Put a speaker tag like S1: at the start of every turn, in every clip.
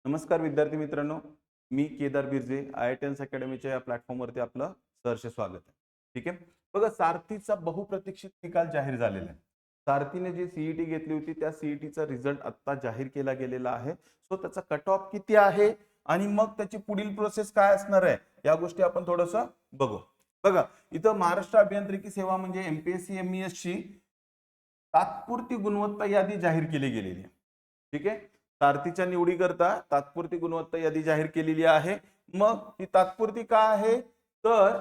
S1: नमस्कार विद्यार्थी मित्रांनो, मी केदार बिर्जे IITians अकॅडमीच्या या प्लॅटफॉर्मवरती आपलं सहर्ष स्वागत आहे. ठीक आहे. बघा, सारथीचा बहुप्रतीक्षित निकाल जाहीर झालेला आहे. सारथीने जी सीईटी घेतली होती त्या सीईटीचा रिझल्ट आता जाहीर केला गेलेला आहे. सो त्याचा कट ऑफ किती आहे आणि मग त्याची पुढील प्रोसेस काय असणार आहे या गोष्टी आपण थोडंसं बघू. बघा, इथं महाराष्ट्र अभियांत्रिकी सेवा म्हणजे MPSC MES ची तात्पुरती गुणवत्ता यादी जाहीर केली गेलेली आहे. ठीक आहे. सारथीच्या निवडीकरता तात्पुरती गुणवत्ता यादी जाहीर केलेली आहे. मग ही तात्पुरती का आहे, तर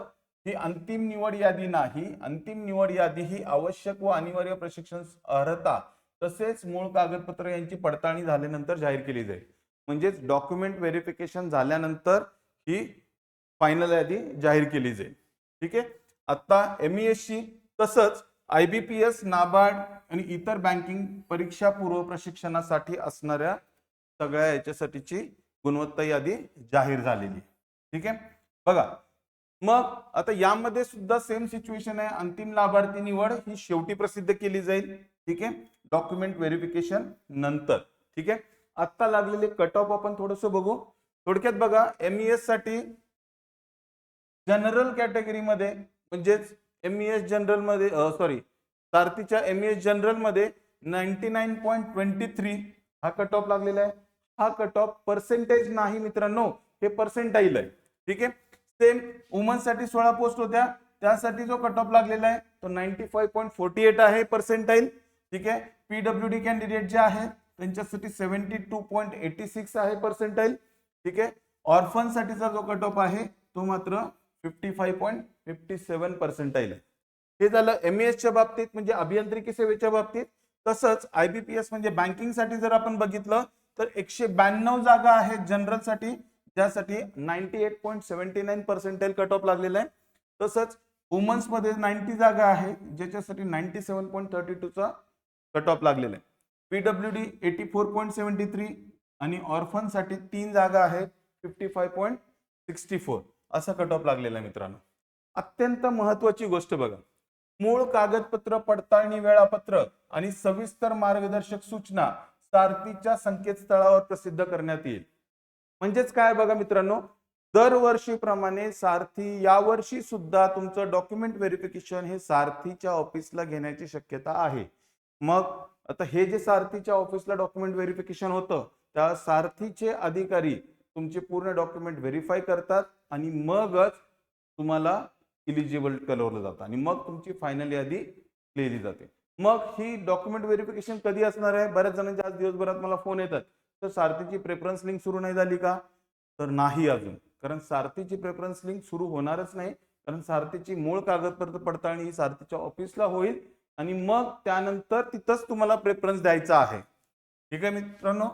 S1: ही अंतिम निवड यादी नाही. अंतिम निवड यादी ही आवश्यक व अनिवार्य प्रशिक्षण अर्हता तसेच मूळ कागदपत्र यांची पडताळणी झाल्यानंतर जाहीर केली जाईल. म्हणजेच डॉक्युमेंट व्हेरिफिकेशन झाल्यानंतर ही फायनल यादी जाहीर केली जाईल. ठीक आहे. आता MES ची तसंच IBPS, नाबार्ड आणि इतर बँकिंग परीक्षा पूर्व प्रशिक्षणासाठी असणाऱ्या सगळ्या याच्यासाठीची गुणवत्ता यादी जाहीर झालेली. ठीक आहे. बघा, मग आता यामध्ये सुद्धा सेम सिच्युएशन आहे. अंतिम लाभार्थी निवड ही शेवटी प्रसिद्ध केली जाईल. ठीक आहे, डॉक्युमेंट व्हेरिफिकेशन नंतर. ठीक आहे. आता लागलेले कट ऑफ आपण थोडंसं बघू. थोडक्यात बघा, MES साठी जनरल कॅटेगरीमध्ये म्हणजेच MES जनरल मध्ये सारथीच्या MES जनरल मध्ये 99.23 हा कट ऑफ लागलेला आहे. हा कट ऑफ पर्सेंटेज नाही मित्रांनो, हे पर्सेंटाईल आहे. ठीक आहे. सेम वुमन साठी 16 पोस्ट होत्या, त्यासाठी जो कट ऑफ लागलेला आहे तो 95.48 आहे पर्सेंटाईल. ठीक आहे. PWD कॅन्डिडेट जे आहे त्यांच्यासाठी 72.86 आहे पर्सेंटाईल. ठीक आहे. ऑर्फन साठीचा जो कट ऑफ आहे तो मात्र 55.57 पर्सेंटाईल आहे. हे झालं MES च्या बाबतीत म्हणजे अभियांत्रिकी सेवेच्या बाबतीत. तसंच IBPS म्हणजे बँकिंग साठी जर आपण बघितलं तर 192 जागा आहेत जनरल साठी, ज्यासाठी 98.79 पर्सेंटाईल कट ऑफ लागलेला आहे. तसंच वुमन्स मध्ये 90 जागा आहे ज्याच्यासाठी 97.32 चा कट ऑफ लागलेला आहे. PWD 84.73 आणि ऑर्फन साठी 3 जागा आहेत 55.64 असा कट ऑफ लागलेला आहे मित्रांनो. अत्यंत महत्वाची गोष्ट बघा, मूळ कागदपत्र पडताळणी वेळापत्रक आणि सविस्तर मार्गदर्शक सूचना सारथीच्या संकेतस्थळावर प्रसिद्ध करण्यात येईल. म्हणजेच काय बघा मित्रांनो, दरवर्षीप्रमाणे सारथी यावर्षी सुद्धा तुमचं डॉक्युमेंट व्हेरिफिकेशन हे सारथीच्या ऑफिसला घेण्याची शक्यता आहे. मग आता हे जे सारथीच्या ऑफिसला डॉक्युमेंट व्हेरिफिकेशन होतं त्या सारथीचे अधिकारी तुमचे पूर्ण डॉक्युमेंट व्हेरीफाय करतात आणि मगच तुम्हाला इलिजिबल ठरवलं जातं आणि मग तुमची फायनल यादी लिहिली जाते. मग ही डॉक्युमेंट व्हेरिफिकेशन कधी असणार आहे? बऱ्याच जणांचे आज दिवसभरात मला फोन येतात, तर सारथीची प्रेफरन्स लिंक सुरू नाही झाली का? तर नाही अजून, कारण सारथीची प्रेफरन्स लिंक सुरू होणारच नाही, कारण सारथीची मूळ कागदपत्र पडताळणी ही सारथीच्या ऑफिसला होईल आणि मग त्यानंतर तिथंच तुम्हाला प्रेफरन्स द्यायचा आहे. ठीक आहे मित्रांनो.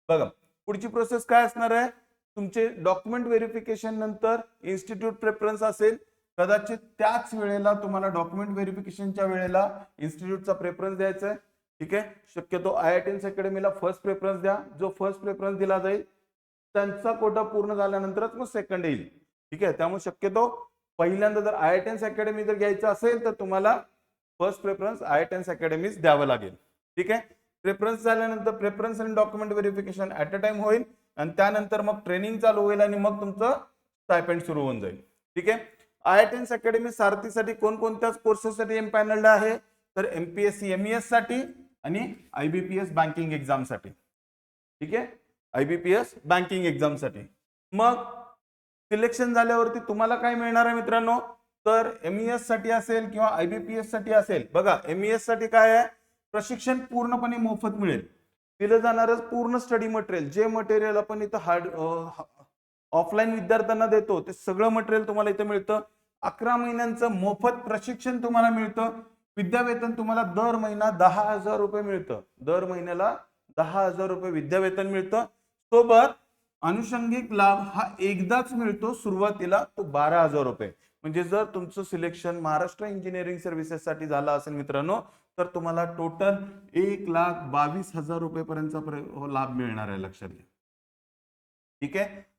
S1: बघा, पुढची प्रोसेस काय असणार आहे, तुमचे डॉक्युमेंट व्हेरिफिकेशन नंतर इन्स्टिट्यूट प्रेफरन्स असेल. कदाचित त्याच वेळेला तुम्हाला डॉक्युमेंट व्हेरिफिकेशनच्या वेळेला इन्स्टिट्यूटचा प्रेफरन्स द्यायचा आहे. ठीक आहे. शक्यतो IITians अकॅडमीला फर्स्ट प्रेफरन्स द्या. जो फर्स्ट प्रेफरन्स दिला जाईल त्यांचा कोटा पूर्ण झाल्यानंतरच मग सेकंड येईल. ठीक आहे. त्यामुळे शक्यतो पहिल्यांदा जर IITians अकॅडमी जर घ्यायचं असेल तर तुम्हाला फर्स्ट प्रेफरन्स IITians अकॅडमीच द्यावं लागेल. ठीक आहे. प्रेफरन्स झाल्यानंतर प्रेफरन्स आणि document verification at a time होईल आणि त्यानंतर मग ट्रेनिंग चालू होईल आणि मग तुमचं स्टायपेंड सुरू होऊन जाईल. ठीक आहे. IITians अकॅडमी सारथीसाठी कोणकोणत्या कोर्सेससाठी एम्पॅनल्ड आहे, तर MPSC MES साठी आणि IBPS बँकिंग एक्झाम साठी. ठीक आहे. IBPS बँकिंग एक्झाम साठी. मग सिलेक्शन झाल्यावरती तुम्हाला काय मिळणार आहे मित्रांनो, तर MES साठी असेल किंवा IBPS साठी असेल. बघा, MES साठी काय आहे, प्रशिक्षण पूर्णपणे मोफत मिळेल. दिलं जाणारं पूर्ण स्टडी मटेरियल, जे मटेरियल आपण इथं ऑफलाईन विद्यार्थ्यांना देतो ते सगळं मटेरियल तुम्हाला इथं मिळतं. 11 महिन्यांचं मोफत प्रशिक्षण तुम्हाला मिळतं. विद्यावेतन तुम्हाला दर महिना 10,000 रुपये मिळतं. दर महिन्याला 10,000 रुपये विद्यावेतन मिळतं. सोबत अनुषंगिक लाभ हा एकदाच मिळतो सुरुवातीला, तो 12,000 रुपये. म्हणजे जर तुमचं सिलेक्शन महाराष्ट्र इंजिनिअरिंग सर्व्हिसेस साठी झालं असेल मित्रांनो, तर तुम्हाला टोटल 1,22,000 रुपये पर्यंतचा लाभ मिळणार आहे, लक्षात घ्या. ठीक आहे.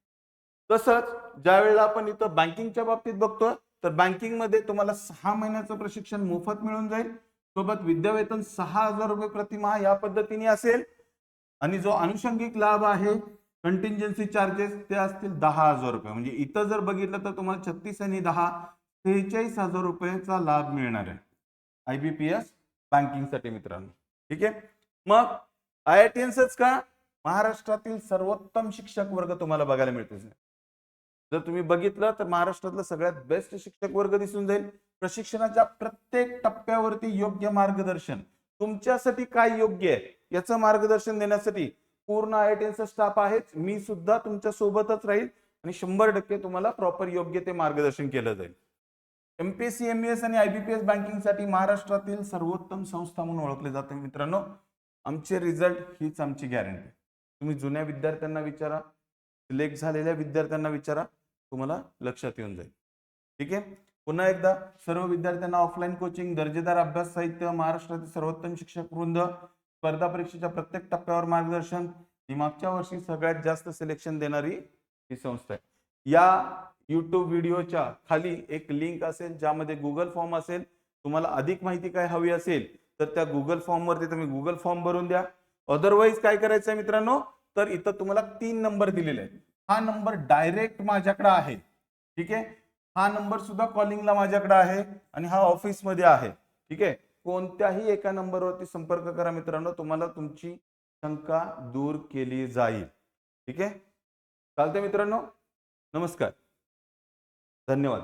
S1: तसंच ज्या वेळेला आपण इथं बँकिंगच्या बाबतीत बघतोय, तर बँकिंग मध्ये तुम्हाला 6 महिन्याचं प्रशिक्षण मोफत मिळून जाईल. सोबत विद्यावेतन 6,000 रुपये प्रतिमाह या पद्धतीने असेल आणि जो अनुषंगिक लाभ आहे कंटिंजन्सी चार्जेस ते असतील 10,000 रुपये. म्हणजे इथं जर बघितलं तर तुम्हाला 36 आणि 10 43,000 रुपयाचा लाभ मिळणार आहे IBPS बँकिंगसाठी मित्रांनो. ठीक आहे. मग IITians का महाराष्ट्रातील सर्वोत्तम शिक्षक वर्ग तुम्हाला बघायला मिळतो. जर तुम्ही बघितलं तर महाराष्ट्रातलं सगळ्यात बेस्ट शिक्षक वर्ग दिसून जाईल. प्रशिक्षणाच्या प्रत्येक टप्प्यावरती योग्य मार्गदर्शन, तुमच्यासाठी काय योग्य आहे याचं मार्गदर्शन देण्यासाठी पूर्ण IITians स्टाफ आहेच. मी सुद्धा तुमच्या सोबतच राहील आणि 100% तुम्हाला प्रॉपर योग्य ते मार्गदर्शन केलं जाईल. MPSC MES आणि IBPS बँकिंगसाठी महाराष्ट्रातील सर्वोत्तम संस्था म्हणून ओळखले जाते मित्रांनो. आमचे रिझल्ट हीच आमची गॅरंटी. तुम्ही जुन्या विद्यार्थ्यांना विचारा, सिलेक्ट झालेल्या विद्यार्थ्यांना विचारा, तुम्हाला लक्षात येऊन जाईल. ठीक आहे. पुन्हा एकदा सर्व विद्यार्थ्यांना ऑफलाईन कोचिंग, दर्जेदार अभ्यास साहित्य, महाराष्ट्रातील सर्वोत्तम शिक्षक वृंद, स्पर्धा परीक्षेच्या प्रत्येक टप्प्यावर मार्गदर्शन, ही मागच्या वर्षी सगळ्यात जास्त सिलेक्शन देणारी ही संस्था आहे. या YouTube व्हिडिओच्या खाली एक लिंक असेल ज्यामध्ये गुगल फॉर्म असेल. तुम्हाला अधिक माहिती काय हवी असेल तर त्या गुगल फॉर्म वरती तुम्ही गुगल फॉर्म भरून द्या. अदरवाईज काय करायचं आहे मित्रांनो, तर इथं तुम्हाला 3 नंबर दिलेले आहेत. हा नंबर डायरेक्ट माझ्याकडे आहे. ठीक आहे. हा नंबर सुद्धा कॉलिंगला माझ्याकडे आहे आणि हा ऑफिस मध्ये आहे. ठीक आहे. कोणत्याही एका नंबरवरती संपर्क करा मित्रांनो, तुम्हाला तुमची शंका दूर केली जाईल. ठीक आहे. चालतंय मित्रांनो. नमस्कार. धन्यवाद.